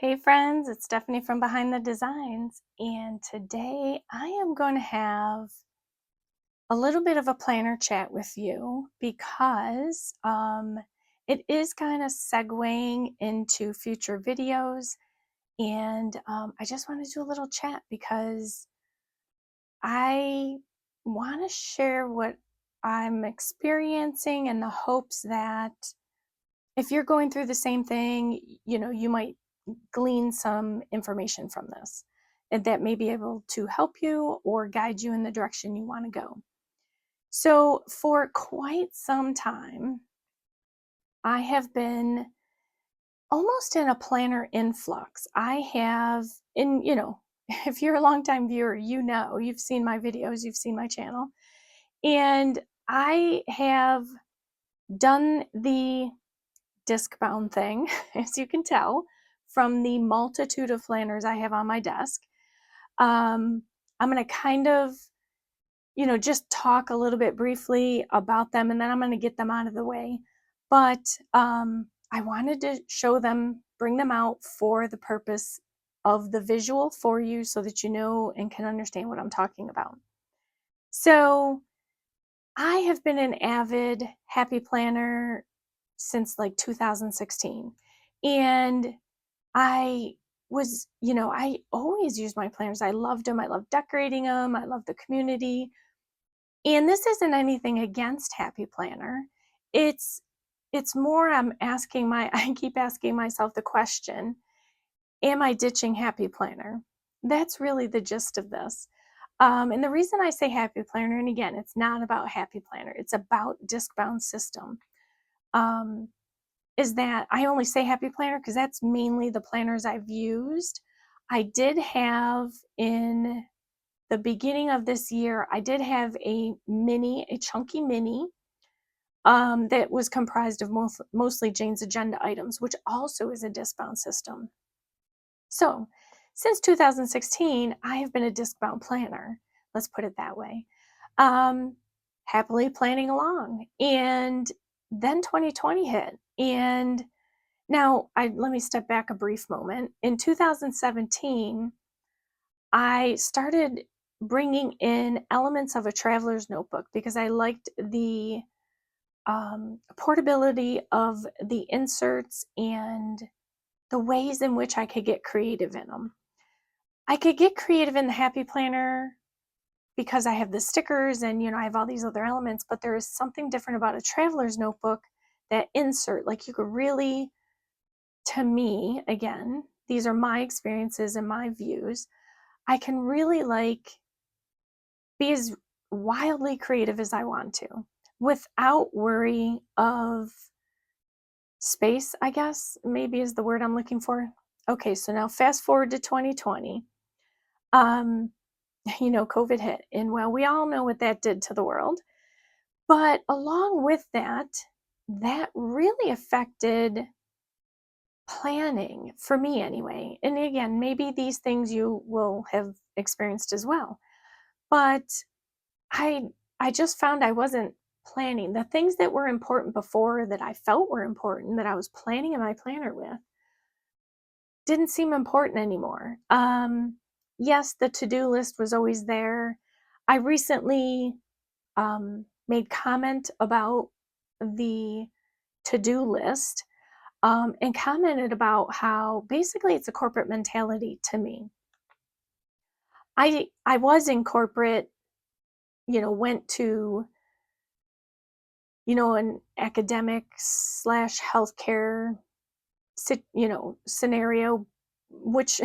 Hey friends, it's Stephanie from Behind the Designs, and today I am going to have a little bit of a planner chat with you because it is kind of segueing into future videos, and I just want to do a little chat because I want to share what I'm experiencing in the hopes that if you're going through the same thing, you might glean some information from this and that may be able to help you or guide you in the direction you want to go. So, for quite some time, I have been almost in a planner influx. I have, if you're a longtime viewer, you've seen my videos, you've seen my channel, and I have done the disc bound thing, as you can tell from the multitude of planners I have on my desk. I'm going to kind of, just talk a little bit briefly about them, and then I'm going to get them out of the way. But I wanted to show them, bring them out for the purpose of the visual for you so that you know and can understand what I'm talking about. So I have been an avid happy planner since like 2016. And I I always used my planners. I loved them. I loved decorating them. I loved the community. And this isn't anything against Happy Planner. It's more I keep asking myself the question, am I ditching Happy Planner? That's really the gist of this. And the reason I say Happy Planner, and again, it's not about Happy Planner, it's about disc-bound system, is that I only say Happy Planner because that's mainly the planners I've used. I did have in the beginning of this year, I did have a chunky mini, that was comprised of mostly Jane's Agenda items, which also is a disc-bound system. So since 2016, I have been a disc-bound planner. Let's put it that way. Happily planning along. And then 2020 hit. And now let me step back a brief moment. In 2017, I started bringing in elements of a traveler's notebook because I liked the portability of the inserts and the ways in which I could get creative in them. I could get creative in the Happy Planner because I have the stickers and, I have all these other elements, but there is something different about a traveler's notebook that insert, like you could really, to me, again, these are my experiences and my views, I can really be as wildly creative as I want to without worry of space, I guess, maybe is the word I'm looking for. Okay, so now fast forward to 2020. COVID hit, and well, we all know what that did to the world. But along with that really affected planning for me anyway. And again, maybe these things you will have experienced as well. But I just found I wasn't planning. The things that were important before, that I felt were important, that I was planning in my planner with, didn't seem important anymore. Yes, the to-do list was always there. I recently made comment about the to-do list, and commented about how basically it's a corporate mentality to me. I was in corporate, went to, an academic slash healthcare, scenario, which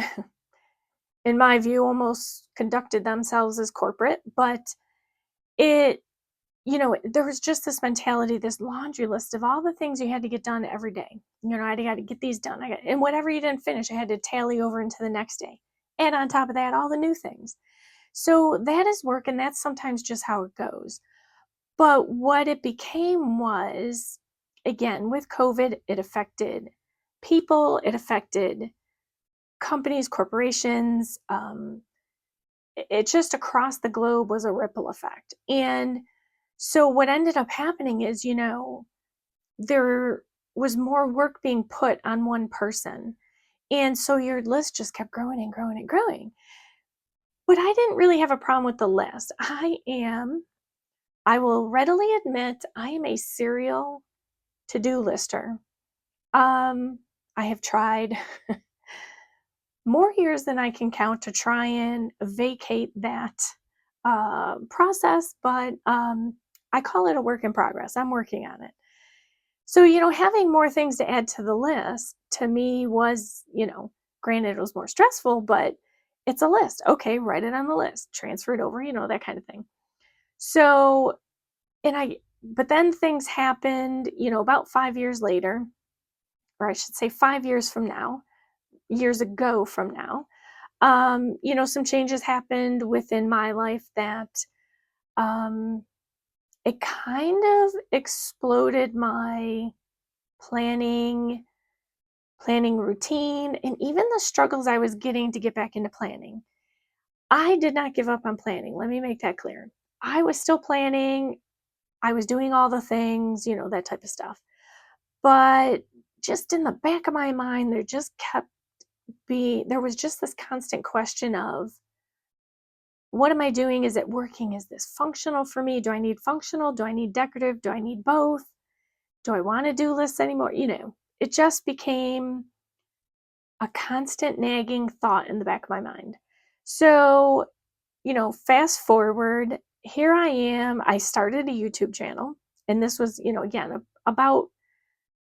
in my view almost conducted themselves as corporate, but it, there was just this mentality, this laundry list of all the things you had to get done every day. I got to get these done. And whatever you didn't finish, I had to tally over into the next day. And on top of that, all the new things. So that is work, and that's sometimes just how it goes. But what it became was, again, with COVID, it affected people, it affected companies, corporations. It just across the globe was a ripple effect. And so what ended up happening is, there was more work being put on one person. And so your list just kept growing and growing and growing. But I didn't really have a problem with the list. I will readily admit, I am a serial to-do lister. I have tried more years than I can count to try and vacate that process, but I call it a work in progress. I'm working on it. So, having more things to add to the list to me was, granted it was more stressful, but it's a list. Okay, write it on the list, transfer it over, that kind of thing. So, but then things happened, about 5 years later, or I should say 5 years from now, years ago from now. Some changes happened within my life that it kind of exploded my planning routine, and even the struggles I was getting to get back into planning. I did not give up on planning. Let me make that clear. I was still planning. I was doing all the things, that type of stuff. But just in the back of my mind, there was just this constant question of, what am I doing? Is it working? Is this functional for me? Do I need functional? Do I need decorative? Do I need both? Do I want to do lists anymore? It just became a constant nagging thought in the back of my mind. So, fast forward, here I am. I started a YouTube channel, and this was, again, I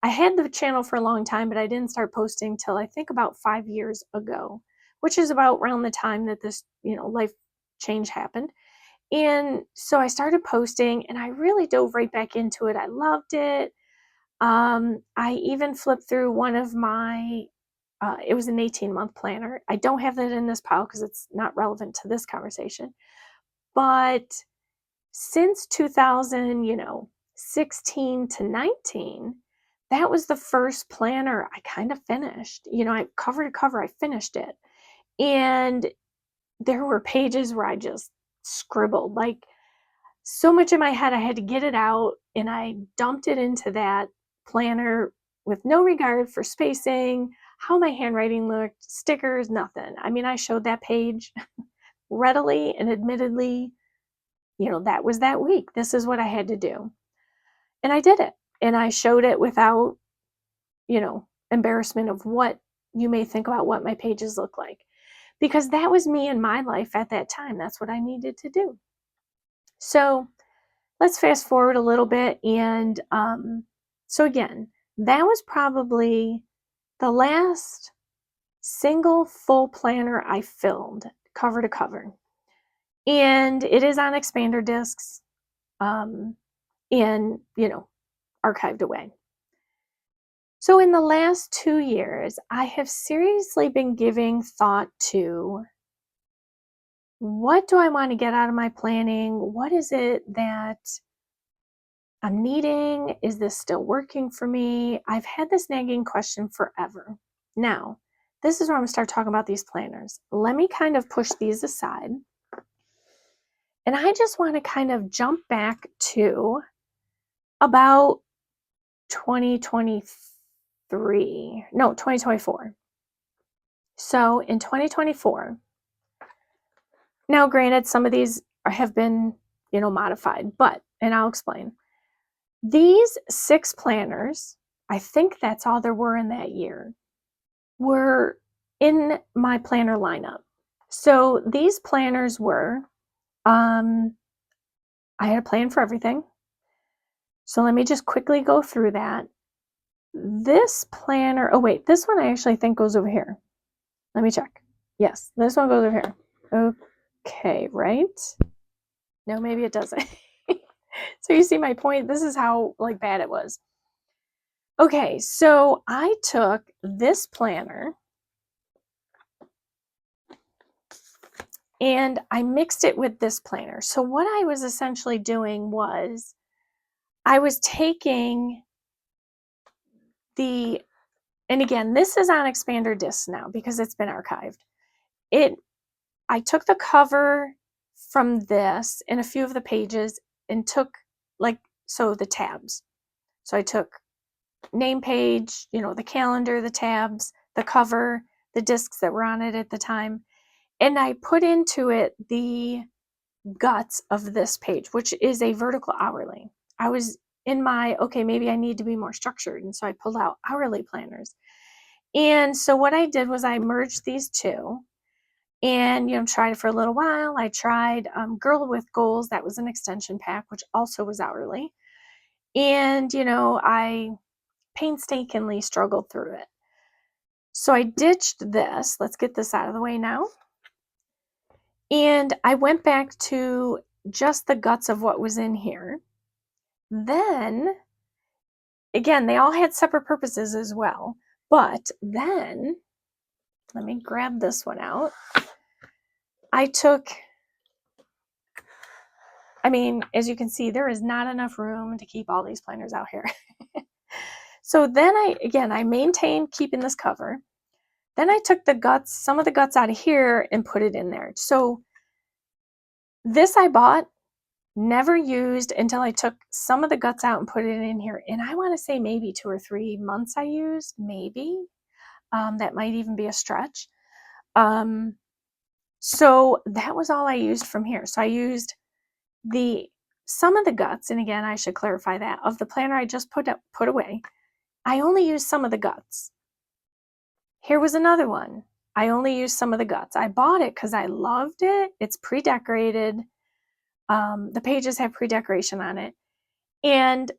had the channel for a long time, but I didn't start posting till I think about 5 years ago, which is about around the time that this, life change happened. And so I started posting, and I really dove right back into it. I loved it. I even flipped through one of my, it was an 18-month planner. I don't have that in this pile because it's not relevant to this conversation. But since 2016 to 19, that was the first planner I kind of finished. I cover to cover, I finished it. And there were pages where I just scribbled, like, so much in my head. I had to get it out, and I dumped it into that planner with no regard for spacing, how my handwriting looked, stickers, nothing. I mean, I showed that page readily and admittedly, that was that week. This is what I had to do. And I did it. And I showed it without, embarrassment of what you may think about what my pages look like. Because that was me in my life at that time. That's what I needed to do. So let's fast forward a little bit. And so again, that was probably the last single full planner I filled cover to cover. And it is on expander discs and, archived away. So in the last 2 years, I have seriously been giving thought to, what do I want to get out of my planning? What is it that I'm needing? Is this still working for me? I've had this nagging question forever. Now, this is where I'm going to start talking about these planners. Let me kind of push these aside. And I just want to kind of jump back to about 2024. So in 2024, now granted, some of these have been, modified, and I'll explain. These 6 planners, I think that's all there were in that year, were in my planner lineup. So these planners were, I had a plan for everything. So let me just quickly go through that. This planner, oh wait, this one I actually think goes over here. Let me check. Yes, this one goes over here. Okay, right? No, maybe it doesn't. So you see my point? This is how bad it was. Okay, so I took this planner and I mixed it with this planner. So what I was essentially doing was I was taking and again, this is on expander discs now because it's been archived. I took the cover from this and a few of the pages and took the tabs. So I took name page, the calendar, the tabs, the cover, the discs that were on it at the time. And I put into it the guts of this page, which is a vertical hourly. I was in my, okay, maybe I need to be more structured. And so I pulled out hourly planners. And so what I did was I merged these two and, tried it for a little while. I tried Girl with Goals. That was an extension pack, which also was hourly. And, I painstakingly struggled through it. So I ditched this. Let's get this out of the way now. And I went back to just the guts of what was in here. Then, again, they all had separate purposes as well. But then, let me grab this one out. As you can see, there is not enough room to keep all these planners out here. So then I maintained keeping this cover. Then I took some of the guts out of here and put it in there. So this I bought, never used until I took some of the guts out and put it in here. And I want to say maybe 2 or 3 months I used, maybe. That might even be a stretch. So that was all I used from here. So I used some of the guts, and again, I should clarify that, of the planner I just put away. I only used some of the guts. Here was another one. I only used some of the guts. I bought it because I loved it. It's pre-decorated. The pages have pre-decoration on it. And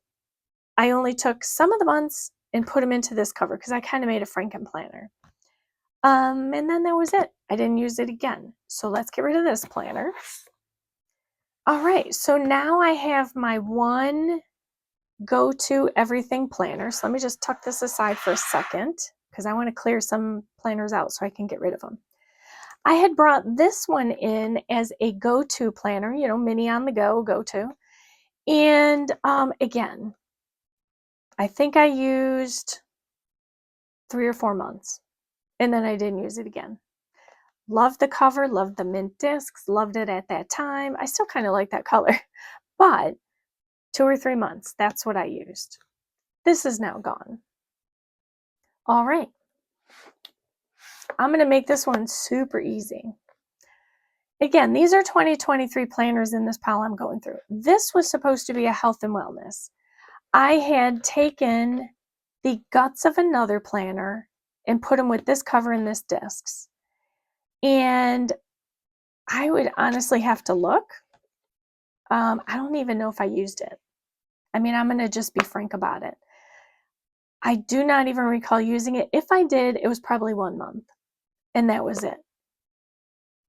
I only took some of the months and put them into this cover because I kind of made a Franken planner. And then that was it. I didn't use it again. So let's get rid of this planner. All right, so now I have my one go-to everything planner. So let me just tuck this aside for a second because I want to clear some planners out so I can get rid of them. I had brought this one in as a go-to planner, mini on the go-to. And again, I think I used 3 or 4 months and then I didn't use it again. Loved the cover, loved the mint discs, loved it at that time. I still kind of like that color, but 2 or 3 months, that's what I used. This is now gone. All right. I'm going to make this one super easy. Again, these are 2023 planners in this pile I'm going through. This was supposed to be a health and wellness. I had taken the guts of another planner and put them with this cover and this discs. And I would honestly have to look. I don't even know if I used it. I'm going to just be frank about it. I do not even recall using it. If I did, it was probably 1 month. And that was it.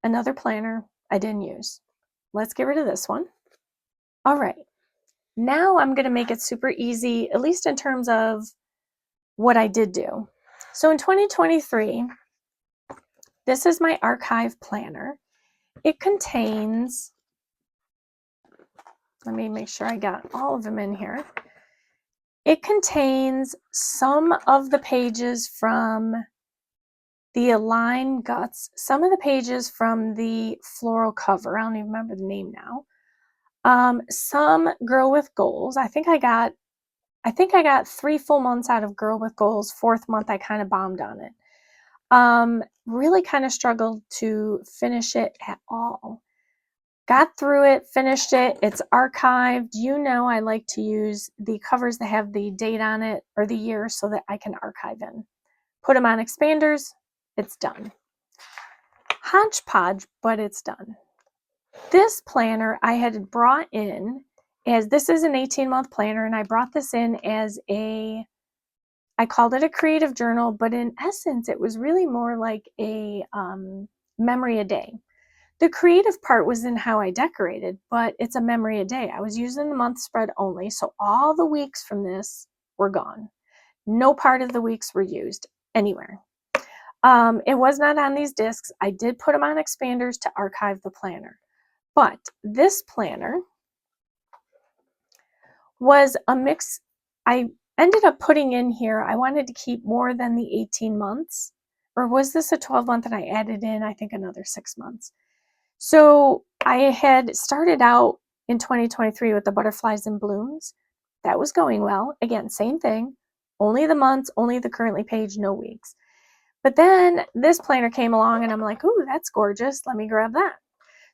Another planner I didn't use. Let's get rid of this one. All right. Now I'm going to make it super easy, at least in terms of what I did do. So in 2023, this is my archive planner. It contains, let me make sure I got all of them in here. It contains some of the pages from the Align Guts, some of the pages from the floral cover. I don't even remember the name now. Some Girl with Goals. I think I got 3 full months out of Girl with Goals. 4th month, I kind of bombed on it. Really kind of struggled to finish it at all. Got through it, finished it. It's archived. I like to use the covers that have the date on it or the year so that I can archive in. Put them on expanders. It's done. Hodgepodge, but it's done. This planner I had brought in as, this is an 18-month planner, and I brought this in as I called it a creative journal, but in essence, it was really more like a memory a day. The creative part was in how I decorated, but it's a memory a day. I was using the month spread only, so all the weeks from this were gone. No part of the weeks were used anywhere. It was not on these discs. I did put them on expanders to archive the planner. But this planner was a mix. I ended up putting in here, I wanted to keep more than the 18 months. Or was this a 12-month and I added in, I think, another 6 months. So I had started out in 2023 with the butterflies and blooms. That was going well. Again, same thing. Only the months, only the currently page, no weeks. But then this planner came along and I'm like, ooh, that's gorgeous. Let me grab that.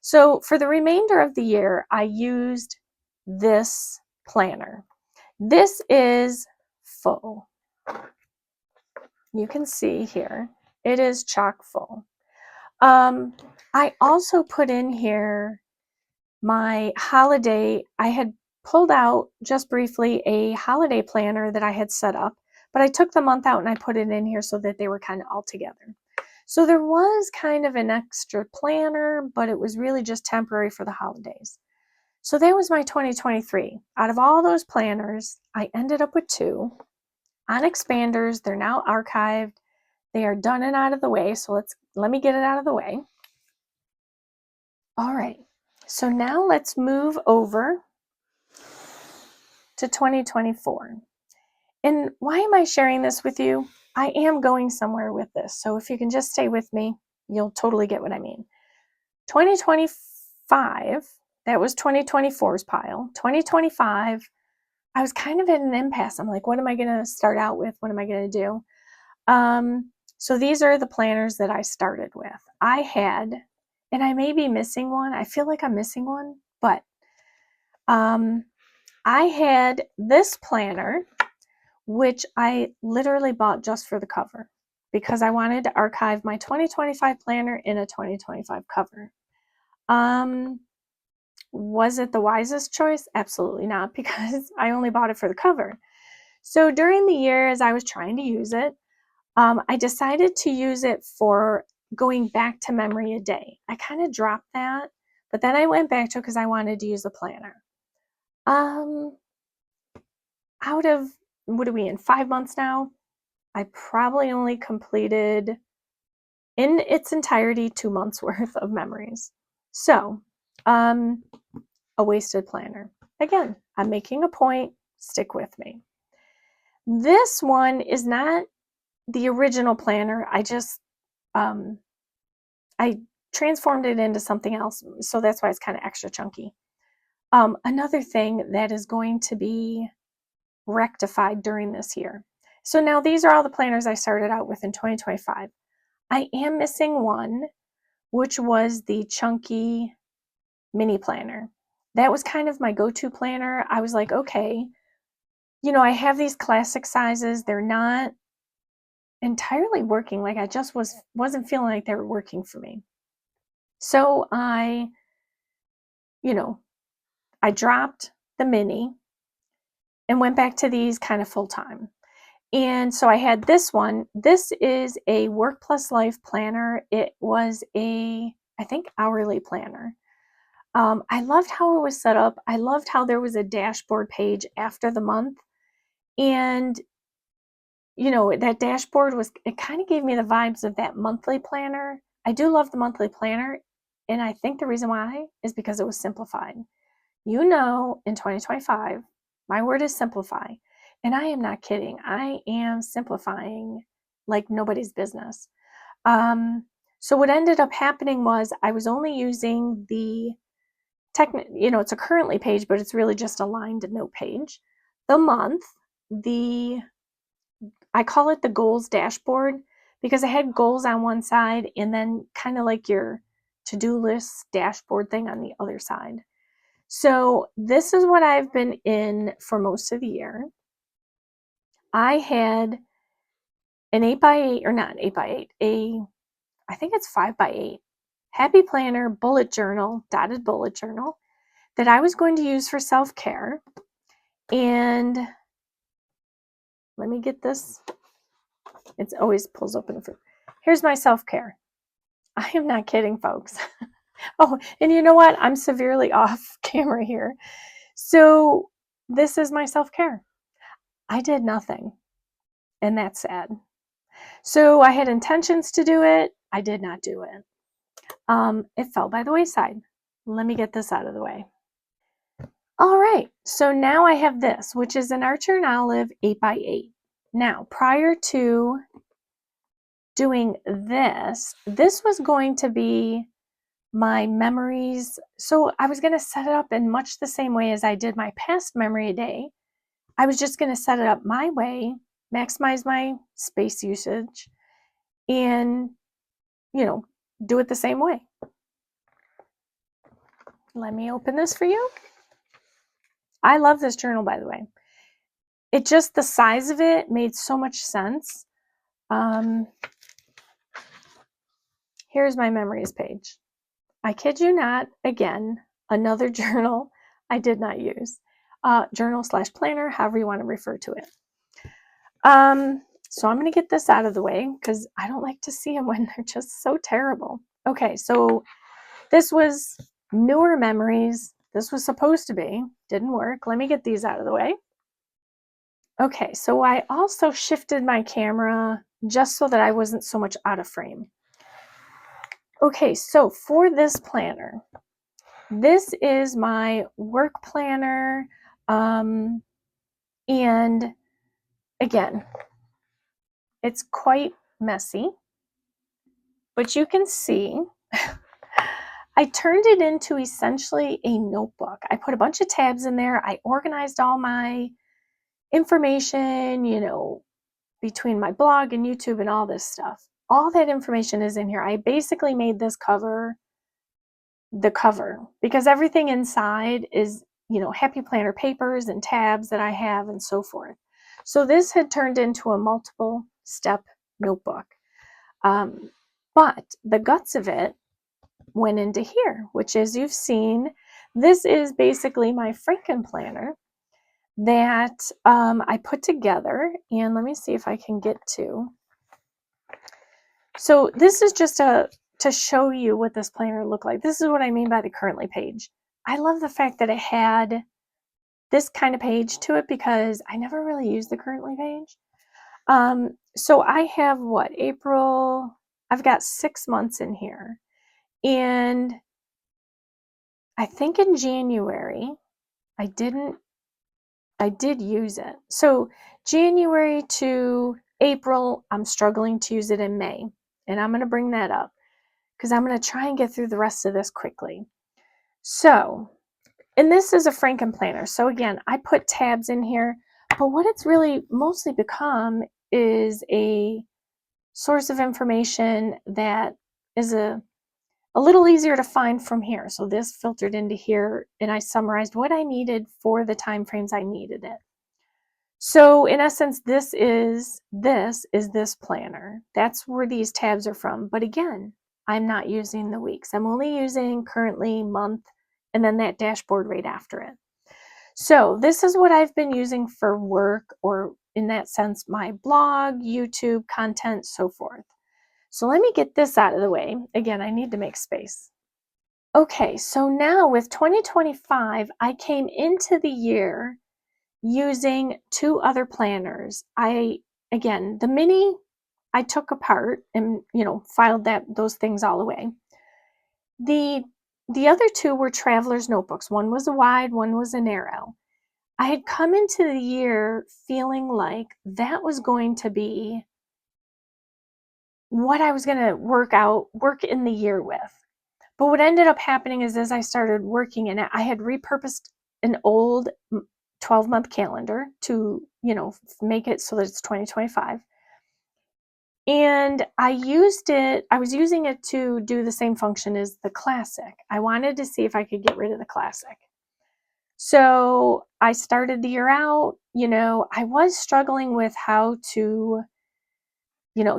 So for the remainder of the year, I used this planner. This is full. You can see here, it is chock full. I also put in here my holiday. I had pulled out just briefly a holiday planner that I had set up, but I took the month out and I put it in here so that they were kind of all together. So there was kind of an extra planner, but it was really just temporary for the holidays. So that was my 2023. Out of all those planners, I ended up with 2 on expanders. They're now archived. They are done and out of the way. So let me get it out of the way. All right. So now let's move over to 2024. And why am I sharing this with you? I am going somewhere with this. So if you can just stay with me, you'll totally get what I mean. 2025, that was 2024's pile. 2025, I was kind of at an impasse. I'm like, what am I going to start out with? What am I going to do? So these are the planners that I started with. I had, and I may be missing one. I feel like I'm missing one, but I had this planner, which I literally bought just for the cover because I wanted to archive my 2025 planner in a 2025 cover. Was it the wisest choice? Absolutely not, because I only bought it for the cover. So during the year, as I was trying to use it, I decided to use it for going back to memory a day. I kind of dropped that, but then I went back to it because I wanted to use the planner. Out of, what are we in, 5 months now? I probably only completed in its entirety 2 months worth of memories. So, a wasted planner. Again, I'm making a point, stick with me. This one is not the original planner. I just, I transformed it into something else, so that's why it's kind of extra chunky. Another thing that is going to be rectified during this year. So now these are all the planners I started out with in 2025. I am missing one, which was the chunky mini planner. That was kind of my go-to planner. I was like, okay, you know, I have these classic sizes. They're not entirely working. Like I just wasn't feeling like they were working for me. So I dropped the mini and went back to these kind of full time. And so I had this one. This is a Work Plus Life planner. It was I think, hourly planner. I loved how it was set up. I loved how there was a dashboard page after the month. And, that dashboard it kind of gave me the vibes of that monthly planner. I do love the monthly planner. And I think the reason why is because it was simplified. In 2025, my word is simplify. And I am not kidding. I am simplifying like nobody's business. So what ended up happening was I was only using the it's a currently page, but it's really just a lined note page. The month, I call it the goals dashboard because I had goals on one side and then kind of like your to-do list dashboard thing on the other side. So this is what I've been in for most of the year. I had an 8x8, or not an 8x8, I think it's 5x8 happy planner bullet journal, dotted bullet journal that I was going to use for self-care. And let me get this. It always pulls open. Here's my self-care. I am not kidding, folks. Oh, and you know what? I'm severely off camera here. So this is my self-care. I did nothing, and that's sad. So I had intentions to do it. I did not do it. It fell by the wayside. Let me get this out of the way. All right, so now I have this, which is an Archer and Olive 8x8. Now, prior to doing this was going to be my memories. So I was going to set it up in much the same way as I did my past memory a day. I was just going to set it up my way, maximize my space usage, and, do it the same way. Let me open this for you. I love this journal, by the way. It just, the size of it made so much sense. Here's my memories page. I kid you not, again, another journal I did not use. Journal/planner, however you want to refer to it. So I'm going to get this out of the way because I don't like to see them when they're just so terrible. Okay, so this was newer memories. This was supposed to be, didn't work. Let me get these out of the way. Okay, so I also shifted my camera just so that I wasn't so much out of frame. Okay, so for this planner, this is my work planner, and again, it's quite messy, but you can see I turned it into essentially a notebook. I put a bunch of tabs in there. I organized all my information, between my blog and YouTube and all this stuff. All that information is in here. I basically made this cover the cover because everything inside is, Happy Planner papers and tabs that I have and so forth. So this had turned into a multiple step notebook. But the guts of it went into here, which, as you've seen, this is basically my Franken planner that I put together. And let me see if I can get to. So this is just to show you what this planner looked like. This is what I mean by the currently page. I love the fact that it had this kind of page to it because I never really used the currently page. So I have April, I've got 6 months in here. And I think in January, I did use it. So January to April, I'm struggling to use it in May. And I'm going to bring that up because I'm going to try and get through the rest of this quickly. So, and this is a Franken planner. So again, I put tabs in here, but what it's really mostly become is a source of information that is a little easier to find from here. So this filtered into here and I summarized what I needed for the time frames I needed it. So in essence, this is this planner. That's where these tabs are from. But again, I'm not using the weeks. I'm only using currently, month, and then that dashboard right after it. So this is what I've been using for work, or in that sense, my blog, YouTube content, so forth. So let me get this out of the way. Again, I need to make space. Okay, so now with 2025, I came into the year using 2 other planners. Again, the mini I took apart and, filed those things all away. The other 2 were traveler's notebooks. One was a wide, one was a narrow. I had come into the year feeling like that was going to be what I was going to work in the year with. But what ended up happening is as I started working in it, I had repurposed an old 12-month calendar to, make it so that it's 2025. And I was using it to do the same function as the classic. I wanted to see if I could get rid of the classic. So I started the year out, I was struggling with how to,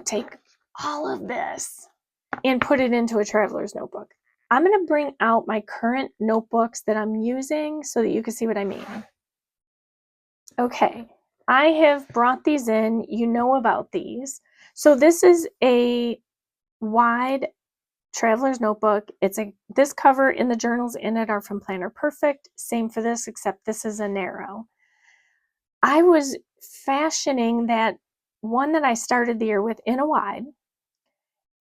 take all of this and put it into a traveler's notebook. I'm going to bring out my current notebooks that I'm using so that you can see what I mean. Okay, I have brought these in. You know about these. So this is a wide traveler's notebook. This cover in the journals in it are from Planner Perfect. Same for this, except this is a narrow. I was fashioning that one that I started the year with in a wide.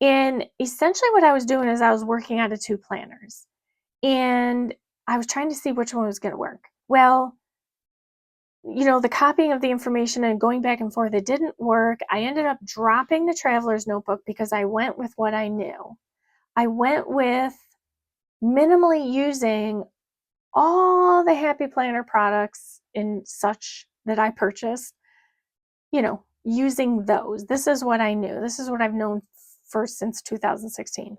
And essentially what I was doing is I was working out of 2 planners. And I was trying to see which one was going to work. Well, the copying of the information and going back and forth, it didn't work. I ended up dropping the traveler's notebook because I went with what I knew. I went with minimally using all the Happy Planner products and such that I purchased, using those. This is what I knew. This is what I've known since 2016.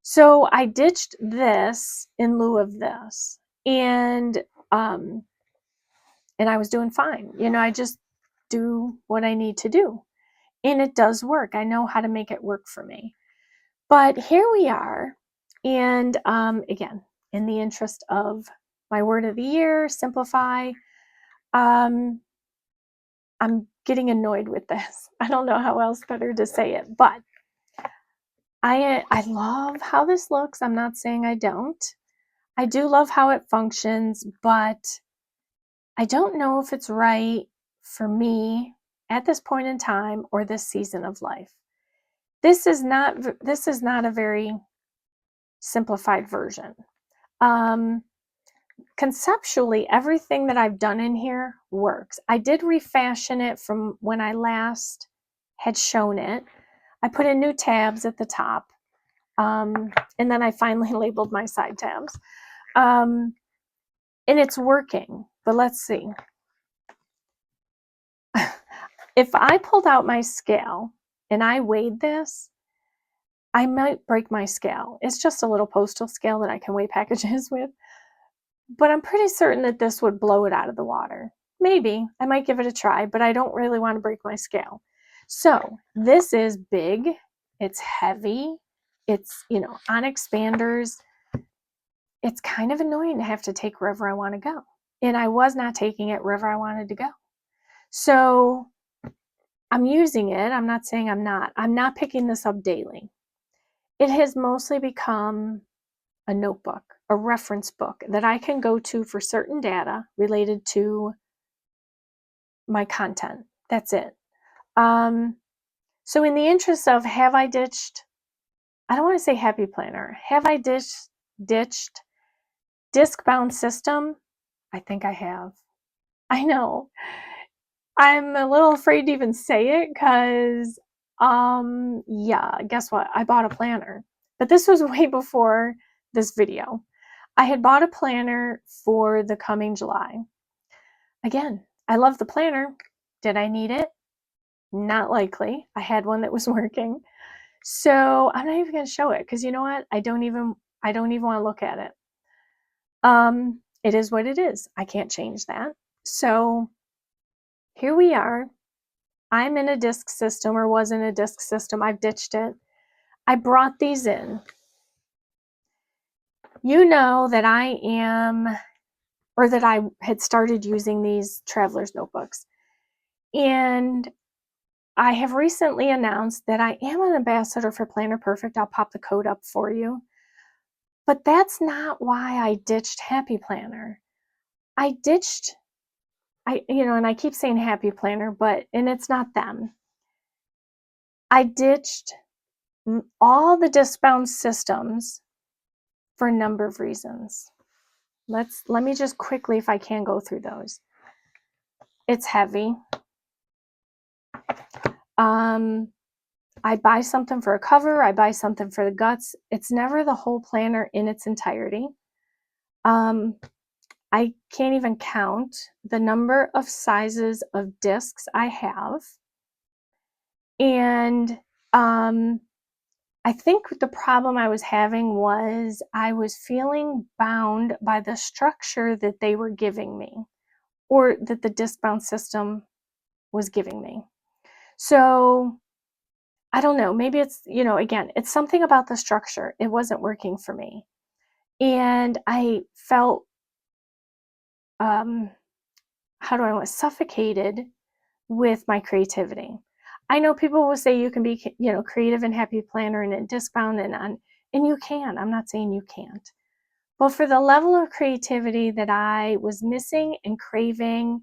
So I ditched this in lieu of this, and I was doing fine. I just do what I need to do, and it does work. I know how to make it work for me. But here we are, and again, in the interest of my word of the year, simplify. I'm getting annoyed with this. I don't know how else better to say it, but I love how this looks. I'm not saying I don't. I do love how it functions, but I don't know if it's right for me at this point in time or this season of life. This is not a very simplified version. Conceptually, everything that I've done in here works. I did refashion it from when I last had shown it. I put in new tabs at the top, and then I finally labeled my side tabs. And it's working, but let's see. If I pulled out my scale and I weighed this, I might break my scale. It's just a little postal scale that I can weigh packages with. But I'm pretty certain that this would blow it out of the water. Maybe. I might give it a try, but I don't really want to break my scale. So this is big. It's heavy. It's, on expanders. It's kind of annoying to have to take wherever I want to go. And I was not taking it wherever I wanted to go. So I'm using it. I'm not saying I'm not. I'm not picking this up daily. It has mostly become a notebook, a reference book that I can go to for certain data related to my content. That's it. So in the interest of, have I ditched, I don't want to say Happy Planner, have I ditched disc-bound system? I think I have. I know. I'm a little afraid to even say it because, yeah, guess what? I bought a planner. But this was way before this video. I had bought a planner for the coming July. Again, I love the planner. Did I need it? Not likely. I had one that was working. So I'm not even going to show it because you know what? I don't even want to look at it. It is what it is. I can't change that. So here we are. I'm in a disc system, or was in a disc system. I've ditched it. I brought these in. You know that I am, or that I had started using these traveler's notebooks. And I have recently announced that I am an ambassador for Planner Perfect. I'll pop the code up for you. But that's not why I ditched Happy Planner. And I keep saying Happy Planner, and it's not them. I ditched all the disc-bound systems for a number of reasons. Let me just quickly, if I can, go through those. It's heavy. I buy something for a cover, I buy something for the guts. It's never the whole planner in its entirety. I can't even count the number of sizes of discs I have. And I think the problem I was having was I was feeling bound by the structure that they were giving me, or that the disc-bound system was giving me. So I don't know, maybe it's, again, it's something about the structure. It wasn't working for me. And I felt, suffocated with my creativity. I know people will say you can be, creative and Happy Planner and disc-bound and you can. I'm not saying you can't. But for the level of creativity that I was missing and craving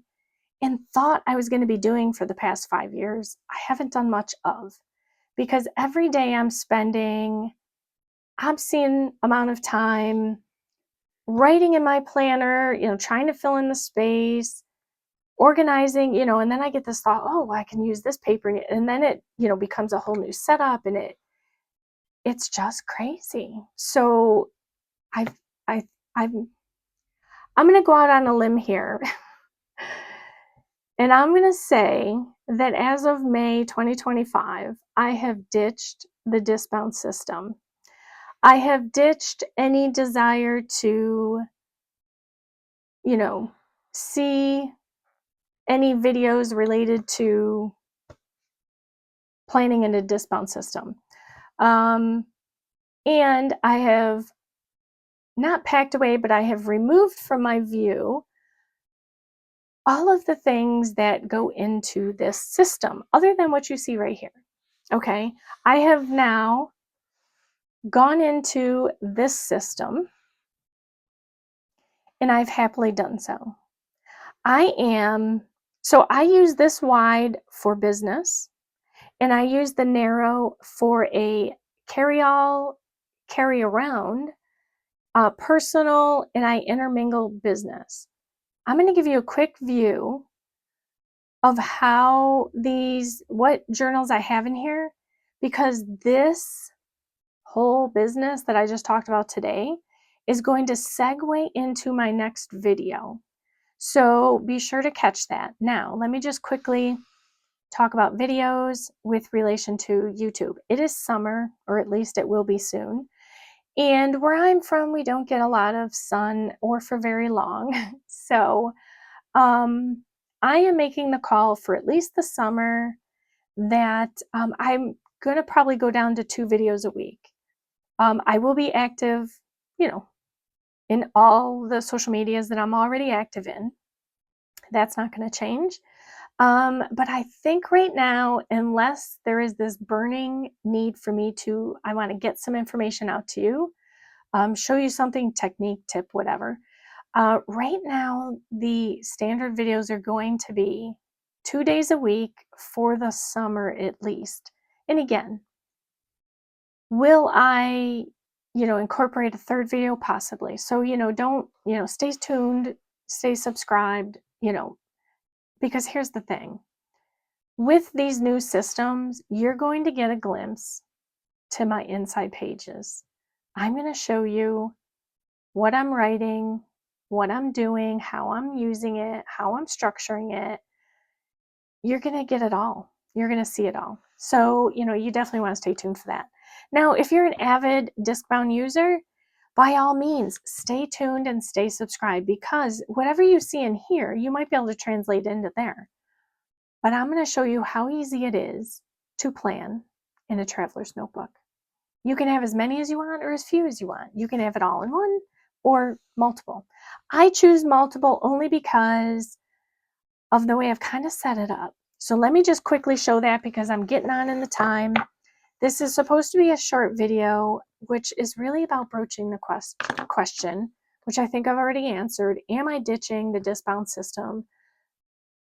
and thought I was going to be doing for the past 5 years, I haven't done much of. Because every day I'm spending obscene amount of time writing in my planner, trying to fill in the space, organizing, and then I get this thought, oh, I can use this paper, and then it, becomes a whole new setup, and it's just crazy. So I'm going to go out on a limb here And I'm going to say that as of May 2025, I have ditched the discount system. I have ditched any desire to, see any videos related to planning in a discount system. And I have not packed away, but I have removed from my view all of the things that go into this system, other than what you see right here. Okay, I have now gone into this system, and I've happily done so. So I use this wide for business, and I use the narrow for a carry-all, carry-around, personal, and I intermingle business. I'm going to give you a quick view of what journals I have in here, because this whole business that I just talked about today is going to segue into my next video. So be sure to catch that. Now, let me just quickly talk about videos with relation to YouTube. It is summer, or at least it will be soon. And where I'm from, we don't get a lot of sun or for very long. So I am making the call for at least the summer that I'm going to probably go down to 2 videos a week. I will be active, in all the social medias that I'm already active in. That's not going to change. But I think right now, unless there is this burning need for me I want to get some information out to you, show you something, technique, tip, whatever. Right now, the standard videos are going to be 2 days a week for the summer at least. And again, will I, incorporate a third video? Possibly. So, stay tuned, stay subscribed, because here's the thing. With these new systems, you're going to get a glimpse to my inside pages. I'm going to show you what I'm writing, what I'm doing, how I'm using it, how I'm structuring it. You're going to get it all. You're going to see it all. So, you definitely want to stay tuned for that. Now, if you're an avid disc-bound user, by all means, stay tuned and stay subscribed, because whatever you see in here, you might be able to translate into there. But I'm going to show you how easy it is to plan in a traveler's notebook. You can have as many as you want or as few as you want. You can have it all in one or multiple. I choose multiple only because of the way I've kind of set it up. So let me just quickly show that, because I'm getting on in the time. This is supposed to be a short video, which is really about broaching the question, which I think I've already answered. Am I ditching the discount system?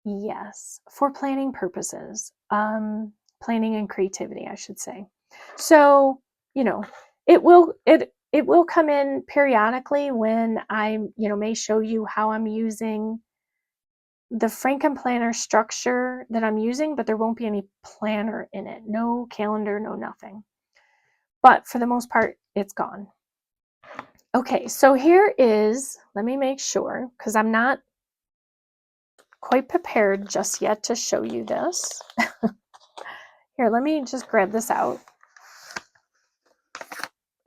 Yes, for planning purposes, planning and creativity, I should say. So, it will come in periodically when I, may show you how I'm using the Frankenplanner structure that I'm using, but there won't be any planner in it. No calendar, no nothing. But for the most part, it's gone. Okay, so here is, let me make sure, because I'm not quite prepared just yet to show you this. Here, let me just grab this out.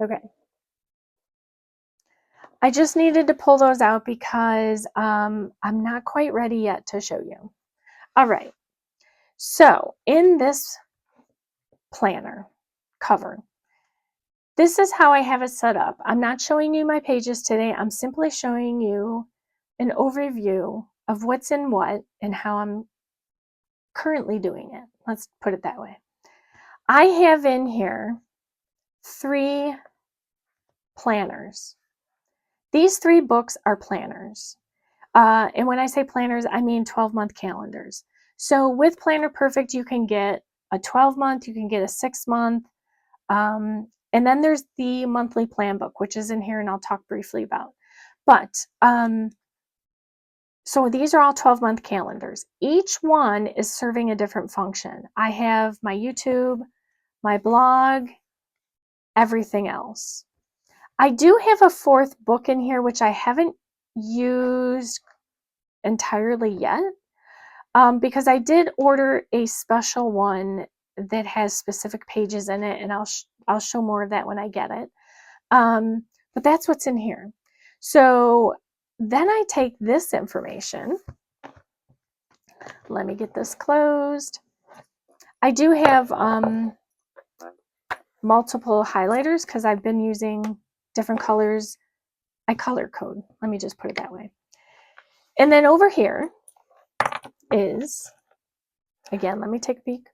Okay. I just needed to pull those out because I'm not quite ready yet to show you. All right. So in this planner cover, this is how I have it set up. I'm not showing you my pages today. I'm simply showing you an overview of what's in what and how I'm currently doing it. Let's put it that way. I have in here 3 planners. These 3 books are planners. And when I say planners, I mean 12-month calendars. So with Planner Perfect, you can get a 12-month, you can get a 6-month, and then there's the monthly plan book, which is in here, and I'll talk briefly about. But so these are all 12-month calendars. Each one is serving a different function. I have my YouTube, my blog, everything else. I do have a 4th book in here, which I haven't used entirely yet. because I did order a special one that has specific pages in it, and I'll show more of that when I get it. But that's what's in here. So then I take this information. Let me get this closed. I do have multiple highlighters because I've been using different colors. I color code. Let me just put it that way. And then over here is, again, let me take a peek.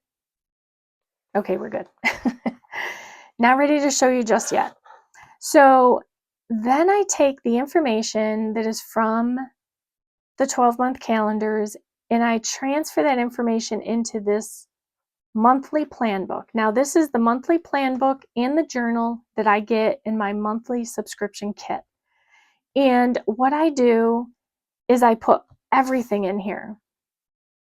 Okay, we're good. Not ready to show you just yet. So then I take the information that is from the 12-month calendars and I transfer that information into this monthly plan book. Now this is the monthly plan book and the journal that I get in my monthly subscription kit. And what I do is I put everything in here.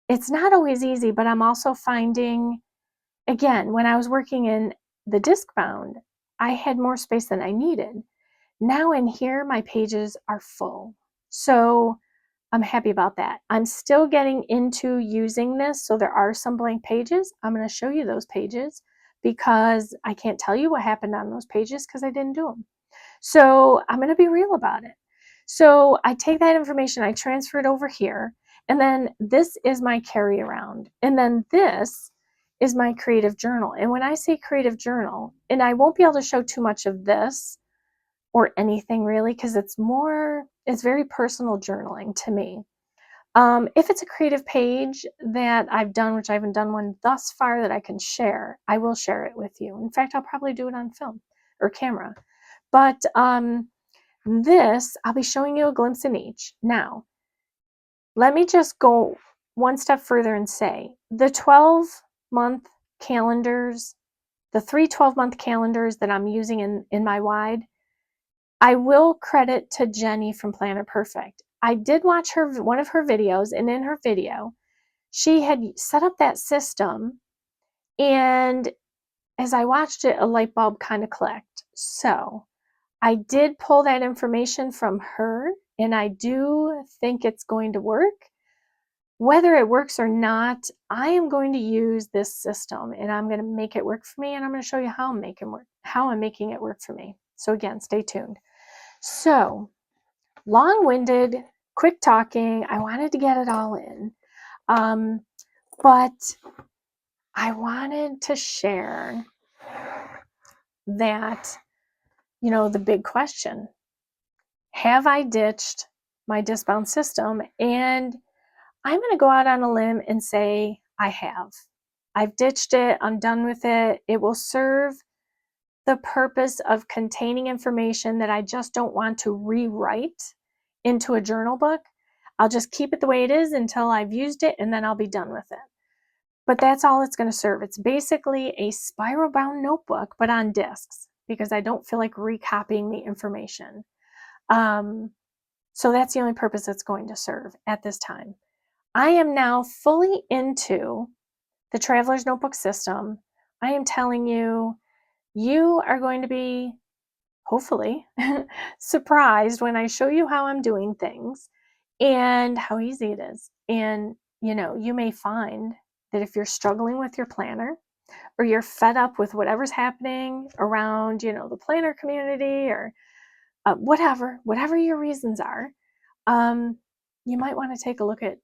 It's not always easy, but I'm also finding, again, when I was working in the disc bound, I had more space than I needed. Now in here, my pages are full. So I'm happy about that. I'm still getting into using this, so there are some blank pages. I'm going to show you those pages because I can't tell you what happened on those pages because I didn't do them. So I'm going to be real about it. So I take that information, I transfer it over here, and then this is my carry around. And then this is my creative journal. And when I say creative journal, and I won't be able to show too much of this or anything really, because it's very personal journaling to me. If it's a creative page that I've done, which I haven't done one thus far that I can share, I will share it with you. In fact, I'll probably do it on film or camera. But this, I'll be showing you a glimpse in each. Now, let me just go one step further and say the 12-month calendars, the 3 12-month calendars that I'm using in my wide, I will credit to Jenny from Planner Perfect. I did watch one of her videos, and in her video, she had set up that system, and as I watched it, a light bulb kind of clicked. So I did pull that information from her, and I do think it's going to work. Whether it works or not, I am going to use this system, and I'm going to make it work for me, and I'm going to show you how I'm making it work for me. So again, stay tuned. So, long-winded, quick talking. I wanted to get it all in, but I wanted to share that, the big question. Have I ditched my disc-bound system? And I'm going to go out on a limb and say I have. I've ditched it. I'm done with it. It will serve the purpose of containing information that I just don't want to rewrite into a journal book. I'll just keep it the way it is until I've used it, and then I'll be done with it. But that's all it's going to serve. It's basically a spiral bound notebook, but on discs, because I don't feel like recopying the information. So that's the only purpose it's going to serve at this time. I am now fully into the Traveler's Notebook system. I am telling you, you are going to be, hopefully, surprised when I show you how I'm doing things and how easy it is. And, you may find that if you're struggling with your planner or you're fed up with whatever's happening around, the planner community or whatever your reasons are, you might want to take a look at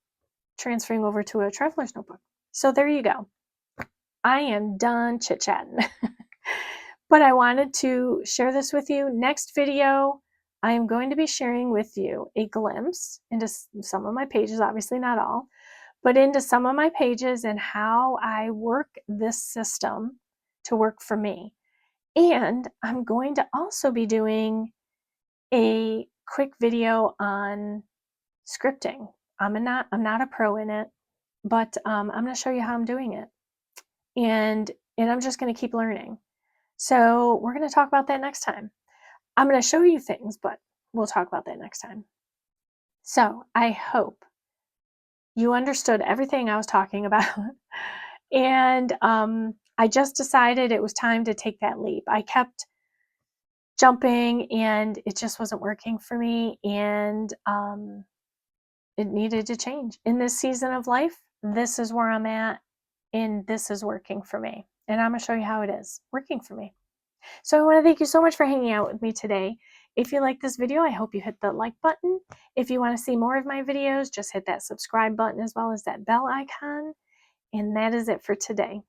transferring over to a Traveler's Notebook. So there you go. I am done chit-chatting. But I wanted to share this with you. Next video, I am going to be sharing with you a glimpse into some of my pages, obviously not all, but into some of my pages and how I work this system to work for me. And I'm going to also be doing a quick video on scripting. I'm not a pro in it, but I'm going to show you how I'm doing it. And I'm just going to keep learning. So we're going to talk about that next time. I'm going to show you things, but we'll talk about that next time. So I hope you understood everything I was talking about. And I just decided it was time to take that leap. I kept jumping and it just wasn't working for me. And it needed to change. In this season of life, this is where I'm at, and this is working for me. And I'm going to show you how it is working for me. So I want to thank you so much for hanging out with me today. If you like this video, I hope you hit the like button. If you want to see more of my videos, just hit that subscribe button as well as that bell icon. And that is it for today.